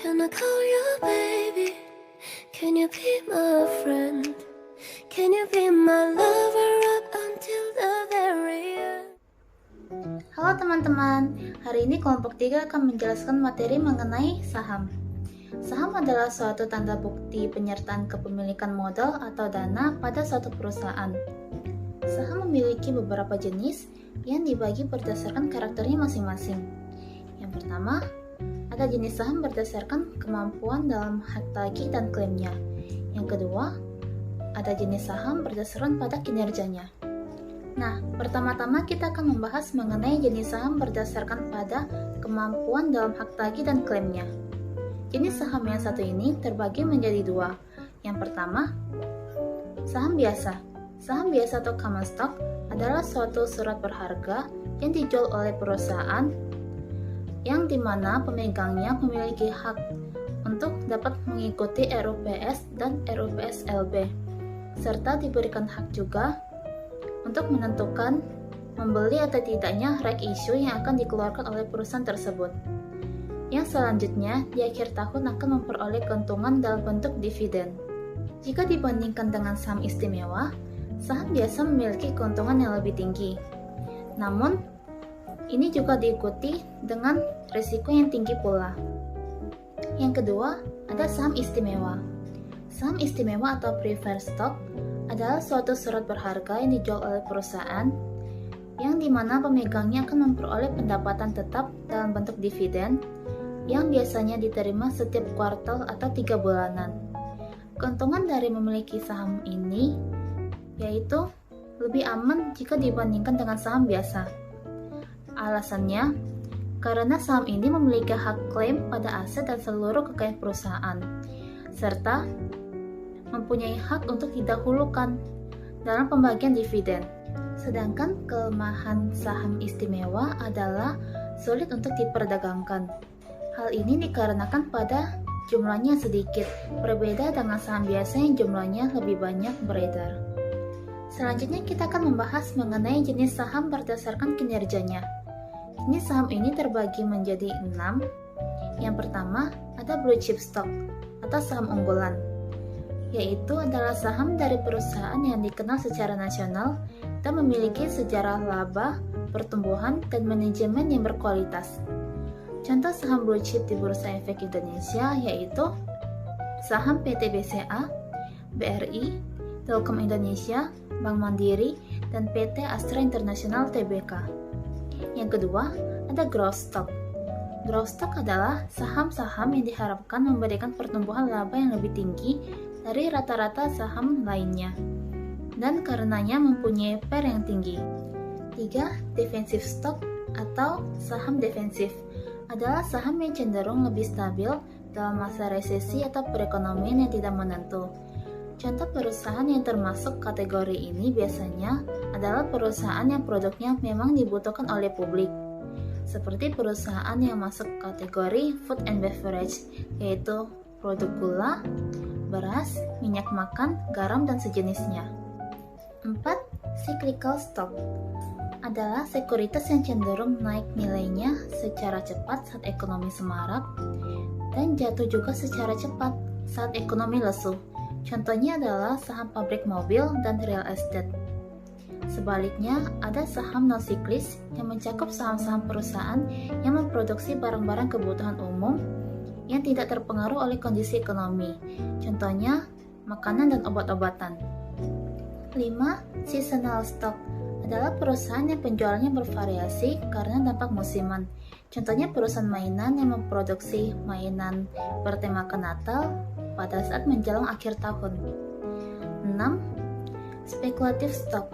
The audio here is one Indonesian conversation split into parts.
Can I call you baby? Can you be my friend? Can you be my lover up until the very end? Halo teman-teman, hari ini kelompok 3 akan menjelaskan materi mengenai saham. Saham adalah suatu tanda bukti penyertaan kepemilikan modal atau dana pada suatu perusahaan. Saham memiliki beberapa jenis yang dibagi berdasarkan karakternya masing-masing. Yang pertama, ada jenis saham berdasarkan kemampuan dalam hak tagih dan klaimnya. Yang kedua, ada jenis saham berdasarkan pada kinerjanya. Nah, pertama-tama kita akan membahas mengenai jenis saham berdasarkan pada kemampuan dalam hak tagih dan klaimnya. Jenis saham yang satu ini terbagi menjadi dua. Yang pertama, saham biasa. Saham biasa atau common stock adalah suatu surat berharga yang dijual oleh perusahaan yang dimana pemegangnya memiliki hak untuk dapat mengikuti RUPS dan RUPS LB, serta diberikan hak juga untuk menentukan membeli atau tidaknya right issue yang akan dikeluarkan oleh perusahaan tersebut. Yang selanjutnya, di akhir tahun akan memperoleh keuntungan dalam bentuk dividen. Jika dibandingkan dengan saham istimewa, saham biasa memiliki keuntungan yang lebih tinggi. Namun, ini juga diikuti dengan risiko yang tinggi pula. Yang kedua, ada saham istimewa. Saham istimewa atau preferred stock adalah suatu surat berharga yang dijual oleh perusahaan yang dimana pemegangnya akan memperoleh pendapatan tetap dalam bentuk dividen yang biasanya diterima setiap kuartal atau 3 bulanan. Keuntungan dari memiliki saham ini yaitu lebih aman jika dibandingkan dengan saham biasa. Alasannya, karena saham ini memiliki hak klaim pada aset dan seluruh kekayaan perusahaan, serta mempunyai hak untuk didahulukan dalam pembagian dividen. Sedangkan kelemahan saham istimewa adalah sulit untuk diperdagangkan. Hal ini dikarenakan pada jumlahnya sedikit, berbeda dengan saham biasa yang jumlahnya lebih banyak beredar. Selanjutnya kita akan membahas mengenai jenis saham berdasarkan kinerjanya. Jenis saham ini terbagi menjadi 6. Yang pertama, ada blue chip stock atau saham unggulan, yaitu adalah saham dari perusahaan yang dikenal secara nasional dan memiliki sejarah laba, pertumbuhan, dan manajemen yang berkualitas. Contoh saham blue chip di Bursa Efek Indonesia yaitu saham PT BCA, BRI, Telkom Indonesia, Bank Mandiri, dan PT Astra International Tbk. Yang kedua, ada growth stock. Growth stock adalah saham-saham yang diharapkan memberikan pertumbuhan laba yang lebih tinggi dari rata-rata saham lainnya, dan karenanya mempunyai PER yang tinggi. 3. Defensive stock atau saham defensif adalah saham yang cenderung lebih stabil dalam masa resesi atau perekonomian yang tidak menentu. Contoh perusahaan yang termasuk kategori ini biasanya adalah perusahaan yang produknya memang dibutuhkan oleh publik, seperti perusahaan yang masuk kategori food and beverage, yaitu produk gula, beras, minyak makan, garam, dan sejenisnya. 4. Cyclical stock adalah sekuritas yang cenderung naik nilainya secara cepat saat ekonomi semarak dan jatuh juga secara cepat saat ekonomi lesu. Contohnya adalah saham pabrik mobil dan real estate. Sebaliknya, ada saham non-siklis yang mencakup saham-saham perusahaan yang memproduksi barang-barang kebutuhan umum yang tidak terpengaruh oleh kondisi ekonomi. Contohnya, makanan dan obat-obatan. 5. Seasonal stock adalah perusahaan yang penjualannya bervariasi karena dampak musiman. Contohnya perusahaan mainan yang memproduksi mainan bertemakan Natal pada saat menjelang akhir tahun. 6. Speculative stock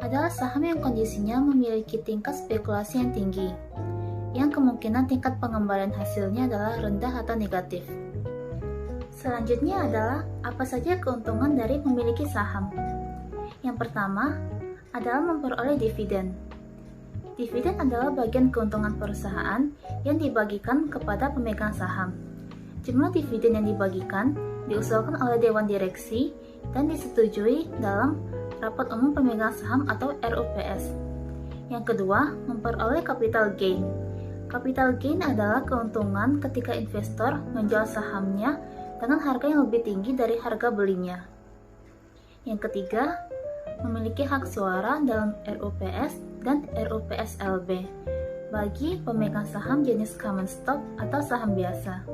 adalah saham yang kondisinya memiliki tingkat spekulasi yang tinggi, yang kemungkinan tingkat pengembalian hasilnya adalah rendah atau negatif. Selanjutnya adalah apa saja keuntungan dari memiliki saham. Yang pertama adalah memperoleh dividen. Dividen adalah bagian keuntungan perusahaan yang dibagikan kepada pemegang saham. Jumlah dividen yang dibagikan diusulkan oleh Dewan Direksi dan disetujui dalam Rapat Umum Pemegang Saham atau RUPS. Yang kedua, memperoleh capital gain. Capital gain adalah keuntungan ketika investor menjual sahamnya dengan harga yang lebih tinggi dari harga belinya. Yang ketiga, memiliki hak suara dalam RUPS dan RUPSLB bagi pemegang saham jenis common stock atau saham biasa.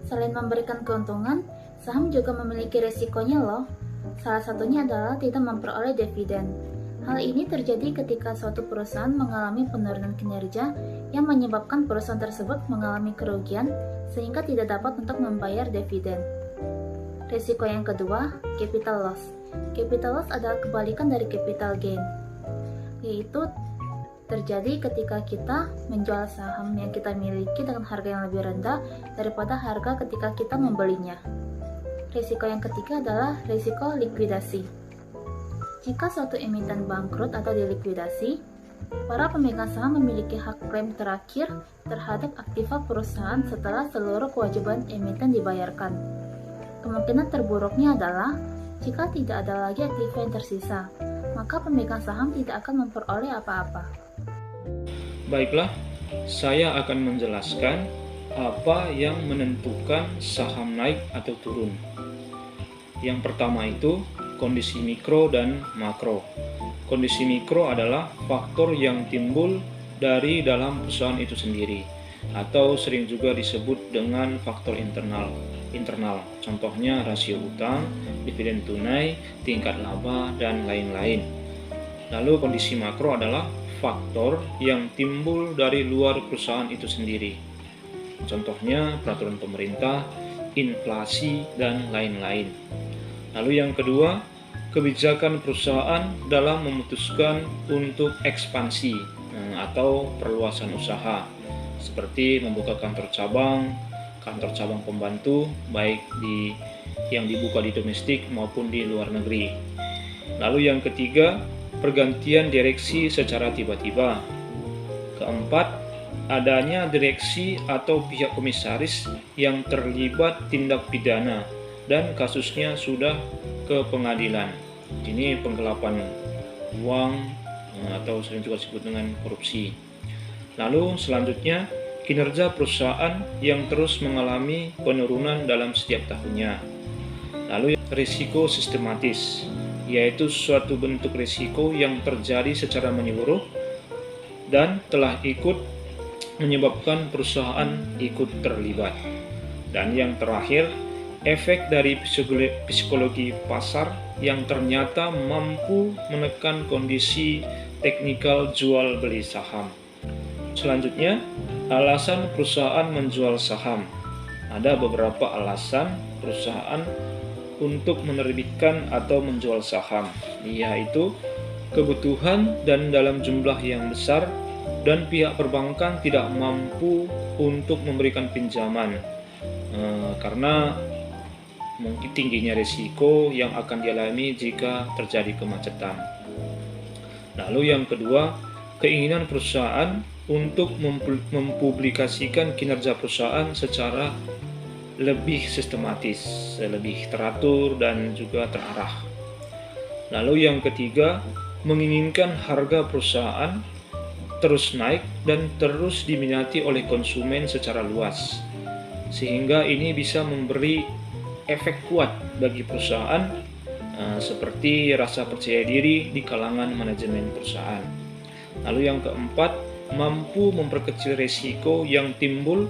Selain memberikan keuntungan, saham juga memiliki resikonya loh. Salah satunya adalah tidak memperoleh dividen. Hal ini terjadi ketika suatu perusahaan mengalami penurunan kinerja yang menyebabkan perusahaan tersebut mengalami kerugian sehingga tidak dapat untuk membayar dividen. Risiko yang kedua, capital loss. Capital loss adalah kebalikan dari capital gain, yaitu terjadi ketika kita menjual saham yang kita miliki dengan harga yang lebih rendah daripada harga ketika kita membelinya. Risiko yang ketiga adalah risiko likuidasi. Jika suatu emiten bangkrut atau dilikuidasi, para pemegang saham memiliki hak klaim terakhir terhadap aktiva perusahaan setelah seluruh kewajiban emiten dibayarkan. Kemungkinan terburuknya adalah jika tidak ada lagi aktiva yang tersisa, maka pemegang saham tidak akan memperoleh apa-apa. Baiklah, saya akan menjelaskan apa yang menentukan saham naik atau turun. Yang pertama itu kondisi mikro dan makro. Kondisi mikro adalah faktor yang timbul dari dalam perusahaan itu sendiri, atau sering juga disebut dengan faktor internal. Contohnya rasio utang, dividen tunai, tingkat laba, dan lain-lain. Lalu kondisi makro adalah faktor yang timbul dari luar perusahaan itu sendiri. Contohnya peraturan pemerintah, inflasi, dan lain-lain. Lalu yang kedua, kebijakan perusahaan dalam memutuskan untuk ekspansi atau perluasan usaha, seperti membuka kantor cabang pembantu, baik yang dibuka di domestik maupun di luar negeri. Lalu yang ketiga, pergantian direksi secara tiba-tiba. Keempat, adanya direksi atau pihak komisaris yang terlibat tindak pidana dan kasusnya sudah ke pengadilan. Ini penggelapan uang atau sering juga disebut dengan korupsi. Lalu selanjutnya, kinerja perusahaan yang terus mengalami penurunan dalam setiap tahunnya. Lalu risiko sistematis, yaitu suatu bentuk risiko yang terjadi secara menyeluruh dan telah ikut menyebabkan perusahaan ikut terlibat. Dan yang terakhir, efek dari psikologi pasar yang ternyata mampu menekan kondisi teknikal jual beli saham. Selanjutnya, alasan perusahaan menjual saham. Ada beberapa alasan perusahaan untuk menerbitkan atau menjual saham, yaitu kebutuhan dan dalam jumlah yang besar, dan pihak perbankan tidak mampu untuk memberikan pinjaman karena mungkin tingginya risiko yang akan dialami jika terjadi kemacetan. Lalu yang kedua, keinginan perusahaan untuk mempublikasikan kinerja perusahaan secara lebih sistematis, lebih teratur dan juga terarah. Lalu yang ketiga, menginginkan harga perusahaan terus naik dan terus diminati oleh konsumen secara luas, sehingga ini bisa memberi efek kuat bagi perusahaan seperti rasa percaya diri di kalangan manajemen perusahaan. Lalu yang keempat, mampu memperkecil risiko yang timbul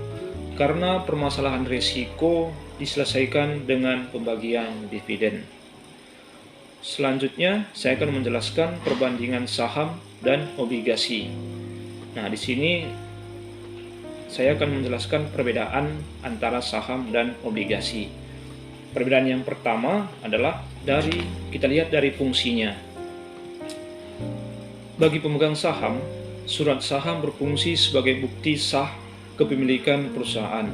karena permasalahan risiko diselesaikan dengan pembagian dividen. Selanjutnya, saya akan menjelaskan perbandingan saham dan obligasi. Nah, di sini saya akan menjelaskan perbedaan antara saham dan obligasi. Perbedaan yang pertama adalah kita lihat dari fungsinya. Bagi pemegang saham, surat saham berfungsi sebagai bukti sah kepemilikan perusahaan.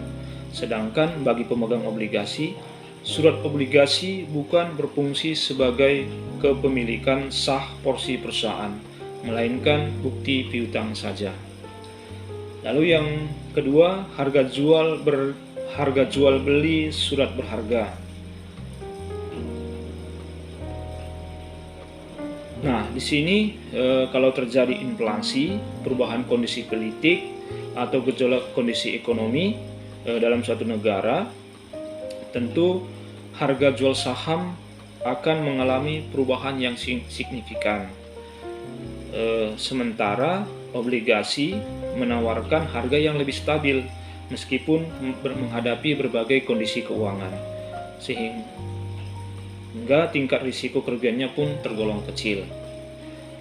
Sedangkan bagi pemegang obligasi, surat obligasi bukan berfungsi sebagai kepemilikan sah porsi perusahaan, melainkan bukti piutang saja. Lalu yang kedua, harga jual beli surat berharga. Nah, di sini kalau terjadi inflasi, perubahan kondisi politik, atau gejolak kondisi ekonomi dalam suatu negara, tentu harga jual saham akan mengalami perubahan yang signifikan. Sementara obligasi menawarkan harga yang lebih stabil meskipun menghadapi berbagai kondisi keuangan, sehingga tingkat risiko kerugiannya pun tergolong kecil.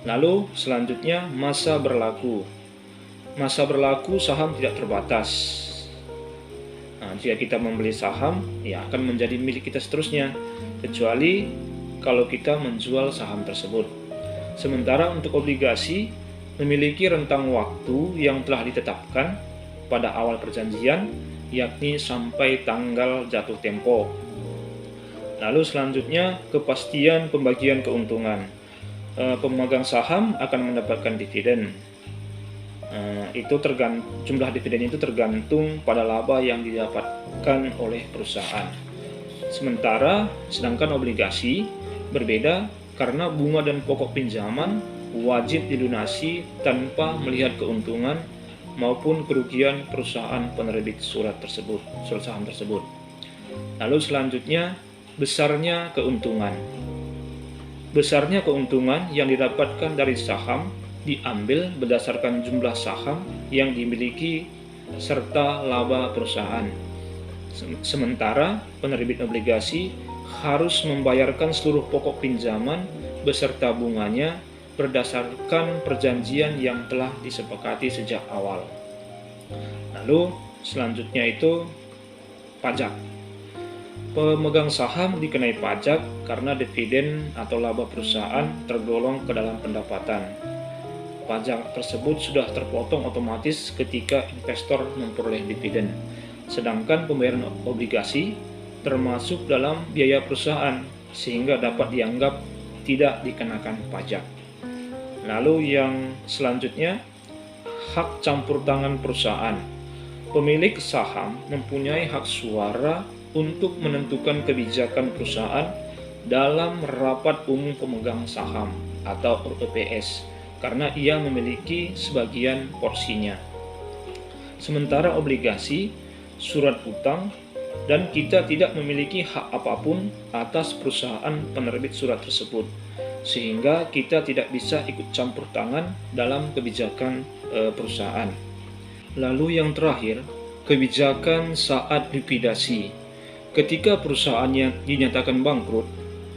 Lalu selanjutnya masa berlaku. Masa berlaku saham tidak terbatas. Jika kita membeli saham, ya akan menjadi milik kita seterusnya, kecuali kalau kita menjual saham tersebut. Sementara untuk obligasi memiliki rentang waktu yang telah ditetapkan pada awal perjanjian, yakni sampai tanggal jatuh tempo. Lalu selanjutnya kepastian pembagian keuntungan. Pemegang saham akan mendapatkan dividen. Jumlah dividen itu tergantung pada laba yang didapatkan oleh perusahaan. Sedangkan obligasi berbeda karena bunga dan pokok pinjaman wajib dilunasi tanpa melihat keuntungan maupun kerugian perusahaan penerbit surat saham tersebut. Lalu selanjutnya besarnya keuntungan. Besarnya keuntungan yang didapatkan dari saham diambil berdasarkan jumlah saham yang dimiliki serta laba perusahaan. Sementara penerbit obligasi harus membayarkan seluruh pokok pinjaman beserta bunganya berdasarkan perjanjian yang telah disepakati sejak awal. Lalu selanjutnya itu pajak. Pemegang saham dikenai pajak karena dividen atau laba perusahaan tergolong ke dalam pendapatan. Pajak tersebut sudah terpotong otomatis ketika investor memperoleh dividen. Sedangkan pembayaran obligasi termasuk dalam biaya perusahaan sehingga dapat dianggap tidak dikenakan pajak. Lalu yang selanjutnya, hak campur tangan perusahaan. Pemilik saham mempunyai hak suara untuk menentukan kebijakan perusahaan dalam rapat umum pemegang saham atau RUPS karena ia memiliki sebagian porsinya. Sementara obligasi, surat utang, dan kita tidak memiliki hak apapun atas perusahaan penerbit surat tersebut, sehingga kita tidak bisa ikut campur tangan dalam kebijakan perusahaan. Lalu yang terakhir, kebijakan saat likuidasi. Ketika perusahaannya dinyatakan bangkrut,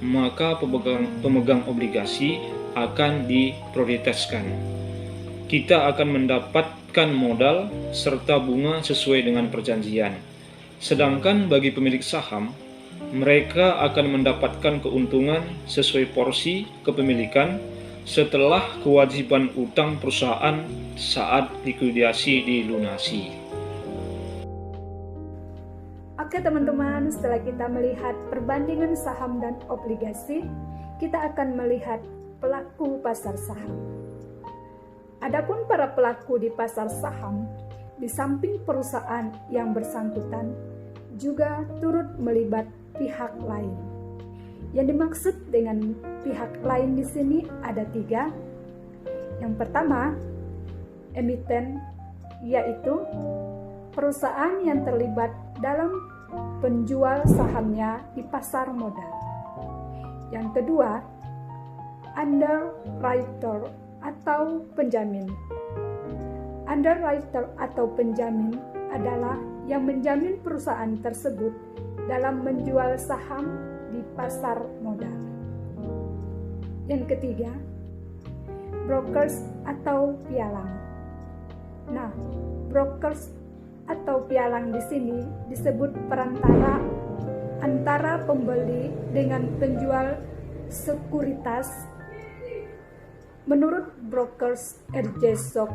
maka pemegang obligasi akan diprioritaskan. Kita akan mendapatkan modal serta bunga sesuai dengan perjanjian. Sedangkan bagi pemilik saham, mereka akan mendapatkan keuntungan sesuai porsi kepemilikan setelah kewajiban utang perusahaan saat likuidasi dilunasi. Oke teman-teman, setelah kita melihat perbandingan saham dan obligasi, kita akan melihat pelaku pasar saham. Adapun para pelaku di pasar saham, di samping perusahaan yang bersangkutan, juga turut melibat pihak lain. Yang dimaksud dengan pihak lain di sini ada 3. Yang pertama, emiten, yaitu perusahaan yang terlibat dalam penjual sahamnya di pasar modal. Yang kedua, underwriter atau penjamin. Underwriter atau penjamin adalah yang menjamin perusahaan tersebut dalam menjual saham di pasar modal. Yang ketiga, brokers atau pialang. Nah, brokers atau pialang di sini disebut perantara antara pembeli dengan penjual sekuritas. Menurut brokers R.J. Sock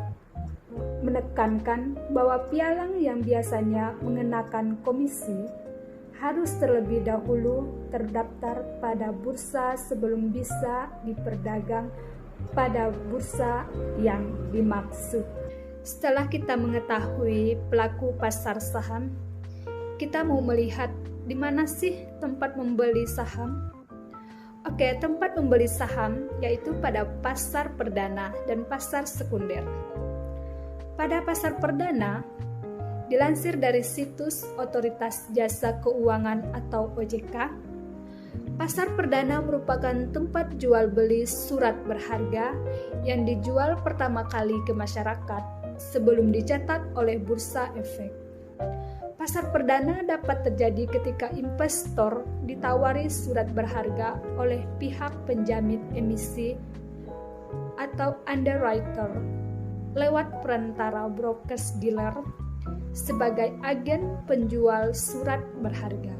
menekankan bahwa pialang yang biasanya mengenakan komisi harus terlebih dahulu terdaftar pada bursa sebelum bisa diperdagang pada bursa yang dimaksud. Setelah kita mengetahui pelaku pasar saham, kita mau melihat di mana sih tempat membeli saham? Oke, tempat membeli saham yaitu pada pasar perdana dan pasar sekunder. Pada pasar perdana, dilansir dari situs Otoritas Jasa Keuangan atau OJK, pasar perdana merupakan tempat jual beli surat berharga yang dijual pertama kali ke masyarakat sebelum dicatat oleh Bursa Efek. Pasar perdana dapat terjadi ketika investor ditawari surat berharga oleh pihak penjamin emisi atau underwriter lewat perantara brokers dealer sebagai agen penjual surat berharga.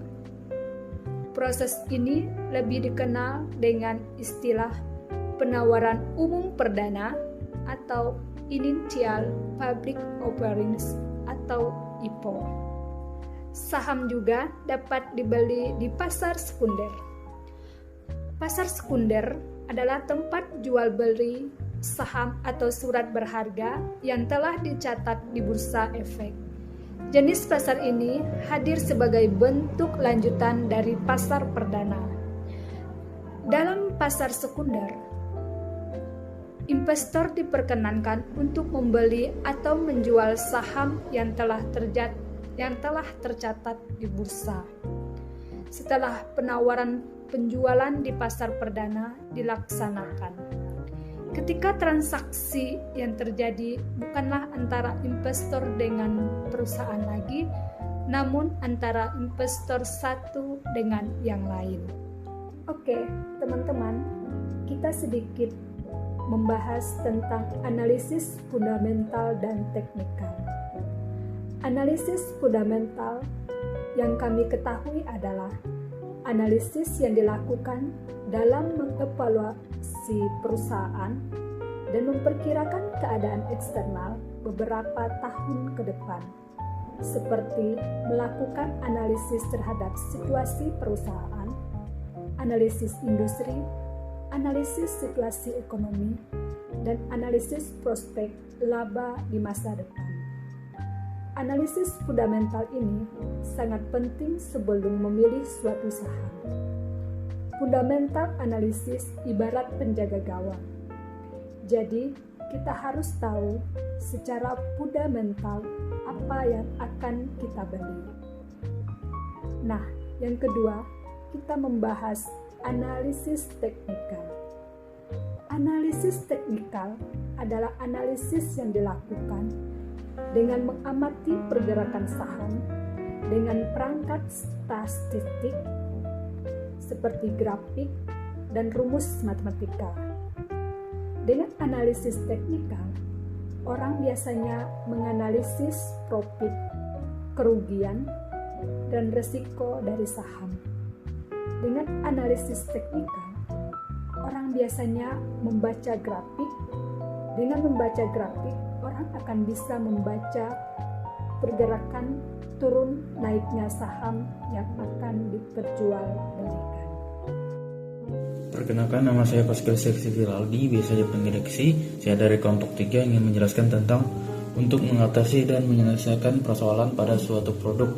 Proses ini lebih dikenal dengan istilah penawaran umum perdana atau Initial Public Offerings atau IPO. Saham juga dapat dibeli di pasar sekunder. Pasar sekunder adalah tempat jual beli saham atau surat berharga yang telah dicatat di Bursa Efek. Jenis pasar ini hadir sebagai bentuk lanjutan dari pasar perdana. Dalam pasar sekunder, investor diperkenankan untuk membeli atau menjual saham yang telah tercatat di bursa. Setelah penawaran penjualan di pasar perdana dilaksanakan, ketika transaksi yang terjadi bukanlah antara investor dengan perusahaan lagi, namun antara investor satu dengan yang lain. Oke, teman-teman, kita sedikit membahas tentang analisis fundamental dan teknikal. Analisis fundamental yang kami ketahui adalah analisis yang dilakukan dalam mengevaluasi perusahaan dan memperkirakan keadaan eksternal beberapa tahun ke depan, seperti melakukan analisis terhadap situasi perusahaan, analisis industri, analisis situasi ekonomi, dan analisis prospek laba di masa depan. Analisis fundamental ini sangat penting sebelum memilih suatu saham. Fundamental analisis ibarat penjaga gawang. Jadi, kita harus tahu secara fundamental apa yang akan kita beli. Nah, yang kedua, kita membahas analisis teknikal. Analisis teknikal adalah analisis yang dilakukan dengan mengamati pergerakan saham dengan perangkat statistik seperti grafik dan rumus matematika. Dengan analisis teknikal, orang biasanya menganalisis profit, kerugian, dan risiko dari saham. Dengan analisis teknikal, orang biasanya membaca grafik. Dengan membaca grafik, orang akan bisa membaca pergerakan turun naiknya saham yang akan diperjualbelikan. Perkenalkan, nama saya Pascal Seksi Filaldi, biasa dipanggil Deksi. Saya dari kelompok 3 ingin menjelaskan tentang untuk mengatasi dan menyelesaikan persoalan pada suatu produk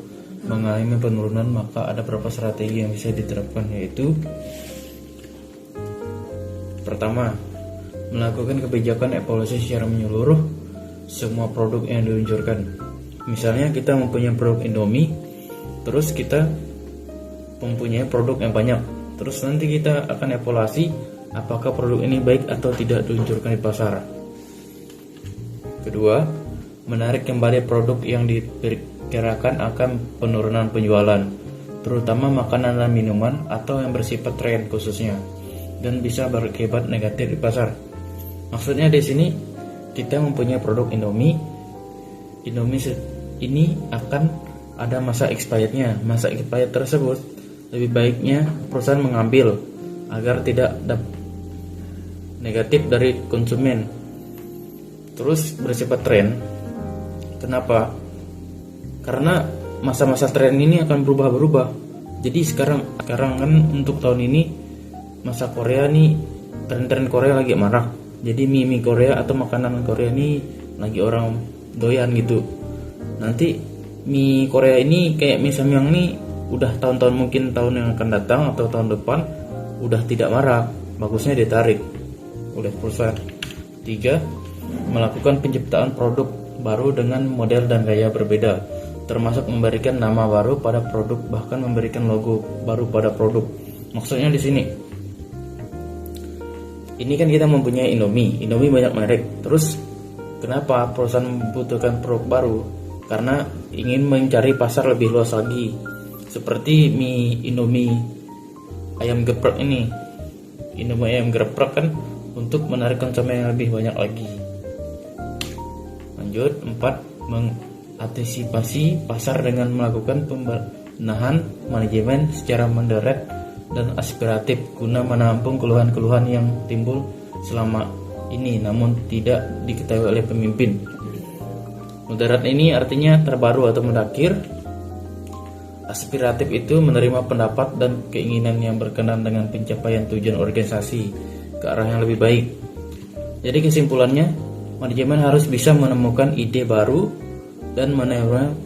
mengalami penurunan, maka ada beberapa strategi yang bisa diterapkan, yaitu pertama, melakukan kebijakan evaluasi secara menyeluruh semua produk yang diluncurkan. Misalnya kita mempunyai produk Indomie, terus kita mempunyai produk yang banyak, terus nanti kita akan evaluasi apakah produk ini baik atau tidak diluncurkan di pasar. Kedua, menarik kembali produk yang diperkirakan akan penurunan penjualan, terutama makanan dan minuman atau yang bersifat tren khususnya, dan bisa berakibat negatif di pasar. Maksudnya di sini kita mempunyai produk Indomie ini akan ada masa expirednya. Masa expired tersebut lebih baiknya perusahaan mengambil agar tidak negatif dari konsumen. Terus bersifat tren. Kenapa? Karena masa-masa tren ini akan berubah-berubah. Jadi sekarang kan untuk tahun ini masa Korea nih, tren-tren Korea lagi marak. Jadi mie Korea atau makanan Korea ini lagi orang doyan gitu. Nanti mie Korea ini kayak mie samyang nih udah tahun-tahun, mungkin tahun yang akan datang atau tahun depan udah tidak marak, bagusnya ditarik oleh perusahaan. 3. Melakukan penciptaan produk baru dengan model dan gaya berbeda, termasuk memberikan nama baru pada produk, bahkan memberikan logo baru pada produk. Maksudnya di sini, ini kan kita mempunyai Indomie banyak merek. Terus kenapa perusahaan membutuhkan produk baru? Karena ingin mencari pasar lebih luas lagi. Seperti mie Indomie ayam geprek ini. Indomie ayam geprek kan untuk menarik konsumen yang lebih banyak lagi. Lanjut, 4. Mengantisipasi pasar dengan melakukan pembenahan manajemen secara moderat dan aspiratif guna menampung keluhan-keluhan yang timbul selama ini namun tidak diketahui oleh pemimpin. Moderat ini artinya terbaru atau mutakhir. Aspiratif itu menerima pendapat dan keinginan yang berkenan dengan pencapaian tujuan organisasi ke arah yang lebih baik. Jadi kesimpulannya, manajemen harus bisa menemukan ide baru dan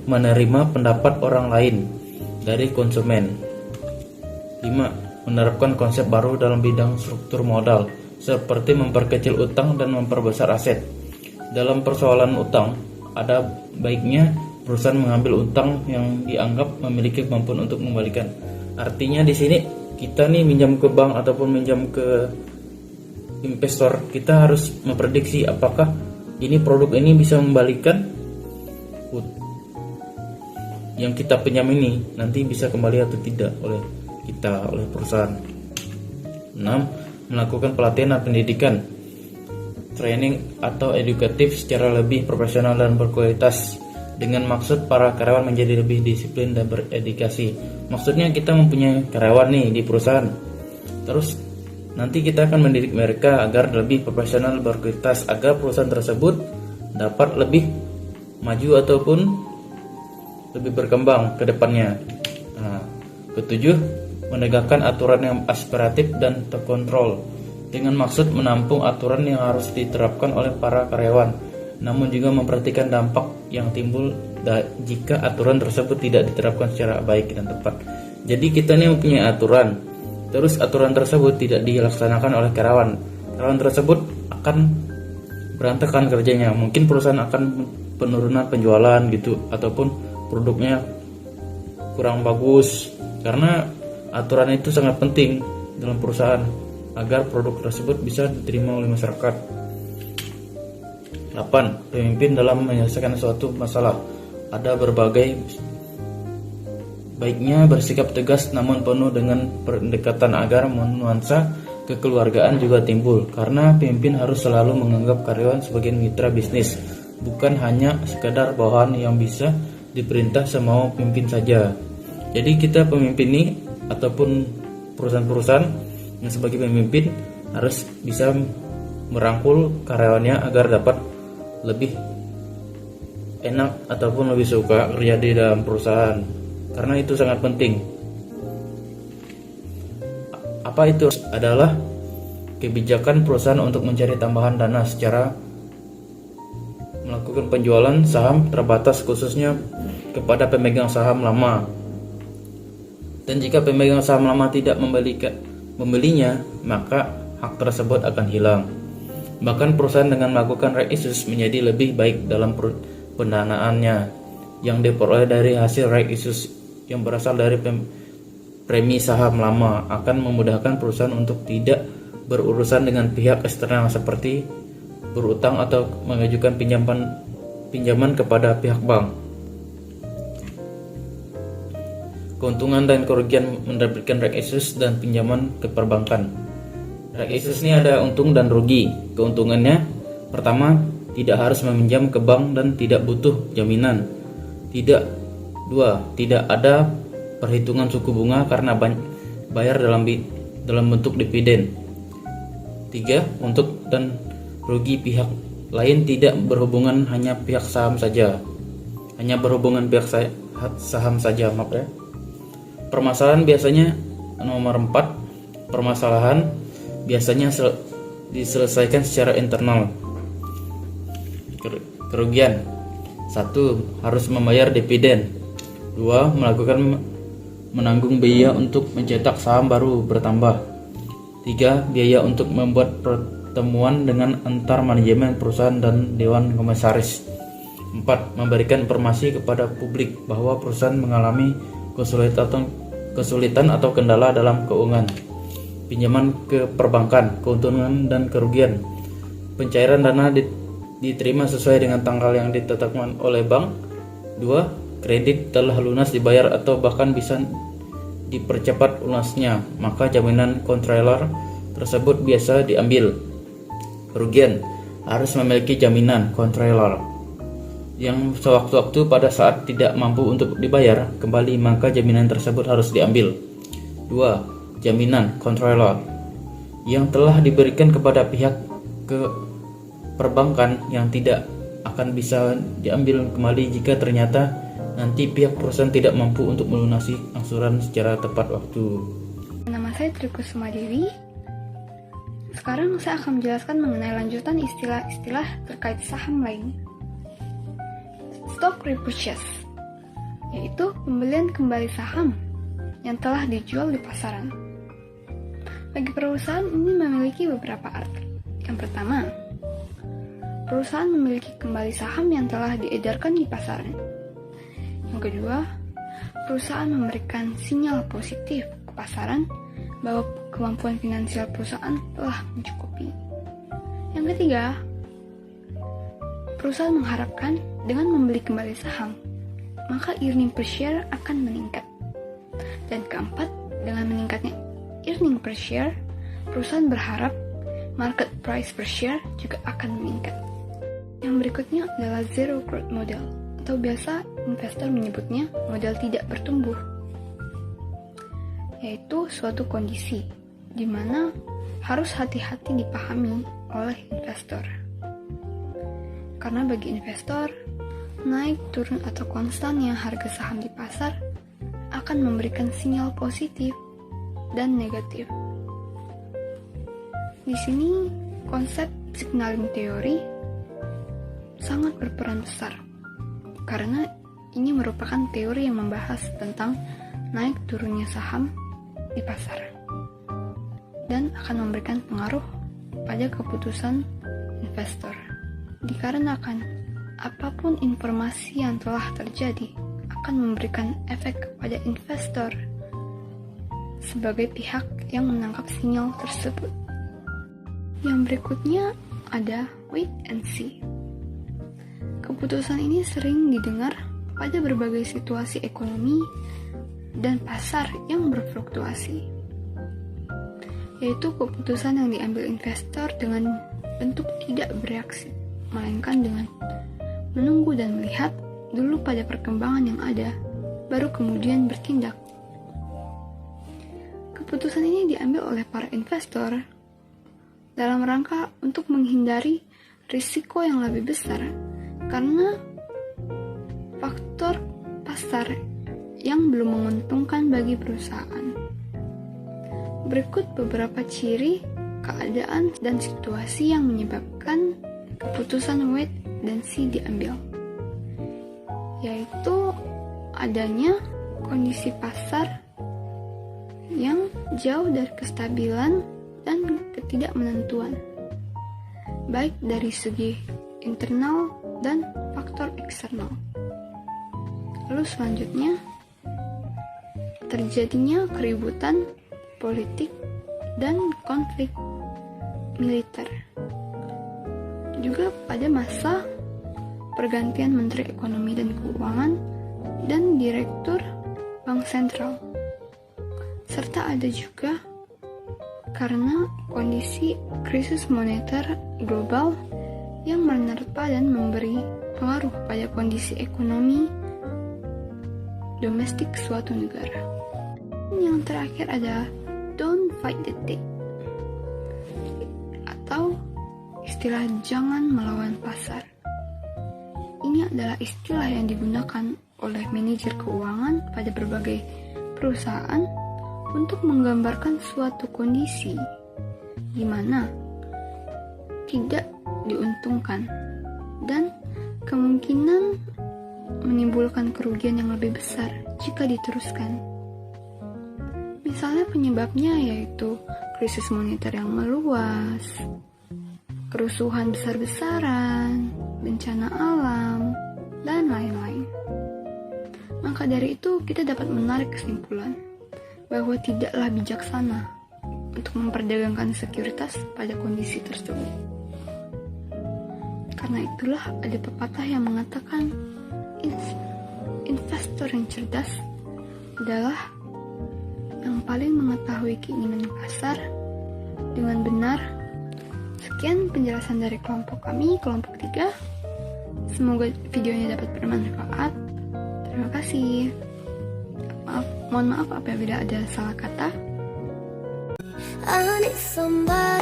menerima pendapat orang lain dari konsumen. 5. Menerapkan konsep baru dalam bidang struktur modal, seperti memperkecil utang dan memperbesar aset. Dalam persoalan utang, ada baiknya perusahaan mengambil utang yang dianggap memiliki kemampuan untuk mengembalikan. Artinya di sini kita nih minjam ke bank ataupun minjam ke investor, kita harus memprediksi apakah ini produk ini bisa membalikan yang kita pinjam ini nanti bisa kembali atau tidak oleh perusahaan. 6. Melakukan pelatihan dan pendidikan, training atau edukatif secara lebih profesional dan berkualitas dengan maksud para karyawan menjadi lebih disiplin dan beredukasi. Maksudnya kita mempunyai karyawan nih di perusahaan, terus nanti kita akan mendidik mereka agar lebih profesional, berkualitas, agar perusahaan tersebut dapat lebih maju ataupun lebih berkembang ke depannya. Ketujuh, menegakkan aturan yang aspiratif dan terkontrol dengan maksud menampung aturan yang harus diterapkan oleh para karyawan, namun juga memperhatikan dampak yang timbul jika aturan tersebut tidak diterapkan secara baik dan tepat. Jadi kita ini mempunyai aturan, terus aturan tersebut tidak dilaksanakan oleh karyawan tersebut akan berantakan kerjanya. Mungkin perusahaan akan penurunan penjualan gitu, ataupun produknya kurang bagus, karena aturan itu sangat penting dalam perusahaan agar produk tersebut bisa diterima oleh masyarakat. 8. Pemimpin dalam menyelesaikan suatu masalah. Ada berbagai baiknya bersikap tegas namun penuh dengan pendekatan agar nuansa kekeluargaan juga timbul, karena pemimpin harus selalu menganggap karyawan sebagai mitra bisnis, bukan hanya sekadar bawahan yang bisa diperintah semau pemimpin saja. Jadi kita pemimpin ini ataupun perusahaan-perusahaan yang sebagai pemimpin harus bisa merangkul karyawannya agar dapat lebih enak ataupun lebih suka kerja di dalam perusahaan, karena itu sangat penting. Apa itu? Adalah kebijakan perusahaan untuk mencari tambahan dana secara melakukan penjualan saham terbatas khususnya kepada pemegang saham lama. Dan jika pemegang saham lama tidak membelinya, maka hak tersebut akan hilang. Bahkan perusahaan dengan melakukan right issues menjadi lebih baik dalam pendanaannya yang diperoleh dari hasil right issues yang berasal dari premi saham lama akan memudahkan perusahaan untuk tidak berurusan dengan pihak eksternal seperti berutang atau mengajukan pinjaman kepada pihak bank. Keuntungan dan kerugian menerbitkan right issues dan pinjaman ke perbankan. Right issues ini ada untung dan rugi. Keuntungannya, pertama, tidak harus meminjam ke bank dan tidak butuh jaminan. 2. Tidak ada perhitungan suku bunga karena bayar dalam bentuk dividen. 3. Untuk dan rugi pihak lain tidak berhubungan hanya pihak saham saja. Hanya berhubungan pihak saham saja, maaf ya. Permasalahan biasanya nomor 4. Permasalahan biasanya diselesaikan secara internal. Kerugian: 1. Harus membayar dividen. 2. Menanggung biaya untuk mencetak saham baru bertambah. 3. Biaya untuk membuat pertemuan dengan antar manajemen perusahaan dan dewan komisaris. 4. Memberikan informasi kepada publik bahwa perusahaan mengalami kesulitan atau kendala dalam keuangan, pinjaman ke perbankan, keuntungan dan kerugian, pencairan dana diterima sesuai dengan tanggal yang ditetapkan oleh bank. 2. Kredit telah lunas dibayar atau bahkan bisa dipercepat lunasnya, maka jaminan controller tersebut biasa diambil. Kerugian harus memiliki jaminan controller yang sewaktu-waktu pada saat tidak mampu untuk dibayar kembali, maka jaminan tersebut harus diambil. 2. Jaminan controller yang telah diberikan kepada pihak ke perbankan yang tidak akan bisa diambil kembali jika ternyata nanti pihak perusahaan tidak mampu untuk melunasi angsuran secara tepat waktu. Nama saya Triku Sumadewi. Sekarang saya akan menjelaskan mengenai lanjutan istilah-istilah terkait saham lain. Stock repurchase, yaitu pembelian kembali saham yang telah dijual di pasaran. Bagi perusahaan ini memiliki beberapa arti. Yang pertama, perusahaan memiliki kembali saham yang telah diedarkan di pasaran. Yang kedua, perusahaan memberikan sinyal positif ke pasaran bahwa kemampuan finansial perusahaan telah mencukupi. Yang ketiga, perusahaan mengharapkan dengan membeli kembali saham, maka earning per share akan meningkat. Dan keempat, dengan meningkatnya earning per share, perusahaan berharap market price per share juga akan meningkat. Yang berikutnya adalah zero growth model, atau biasa investor menyebutnya model tidak bertumbuh, yaitu suatu kondisi di mana harus hati-hati dipahami oleh investor. Karena bagi investor, naik, turun, atau konstannya harga saham di pasar akan memberikan sinyal positif dan negatif. Di sini, konsep signaling theory sangat berperan besar, karena ini merupakan teori yang membahas tentang naik turunnya saham di pasar dan akan memberikan pengaruh pada keputusan investor. Dikarenakan apapun informasi yang telah terjadi akan memberikan efek kepada investor sebagai pihak yang menangkap sinyal tersebut. Yang berikutnya ada wait and see. Keputusan ini sering didengar pada berbagai situasi ekonomi dan pasar yang berfluktuasi, yaitu keputusan yang diambil investor dengan bentuk tidak bereaksi, melainkan dengan menunggu dan melihat dulu pada perkembangan yang ada, baru kemudian bertindak. Keputusan ini diambil oleh para investor dalam rangka untuk menghindari risiko yang lebih besar karena faktor pasar yang belum menguntungkan bagi perusahaan. Berikut beberapa ciri, keadaan, dan situasi yang menyebabkan keputusan wait dan see diambil, yaitu adanya kondisi pasar yang jauh dari kestabilan dan ketidakmenentuan, baik dari segi internal dan faktor eksternal. Lalu selanjutnya, terjadinya keributan politik dan konflik militer. Juga pada masa pergantian Menteri Ekonomi dan Keuangan dan Direktur Bank Sentral. Serta ada juga karena kondisi krisis moneter global yang menerpa dan memberi pengaruh pada kondisi ekonomi domestik suatu negara. Yang terakhir ada don't fight the tape, atau istilah jangan melawan pasar. Ini adalah istilah yang digunakan oleh manajer keuangan pada berbagai perusahaan untuk menggambarkan suatu kondisi di mana tidak diuntungkan dan kemungkinan menimbulkan kerugian yang lebih besar jika diteruskan. Misalnya penyebabnya yaitu krisis moneter yang meluas, kerusuhan besar-besaran, bencana alam, dan lain-lain. Maka dari itu, kita dapat menarik kesimpulan bahwa tidaklah bijaksana untuk memperdagangkan sekuritas pada kondisi tersebut. Karena itulah ada pepatah yang mengatakan investor yang cerdas adalah yang paling mengetahui keinginan pasar dengan benar. Sekian penjelasan dari kelompok kami, kelompok 3. Semoga videonya dapat bermanfaat. Terima kasih. Mohon maaf apabila ada salah kata. I need somebody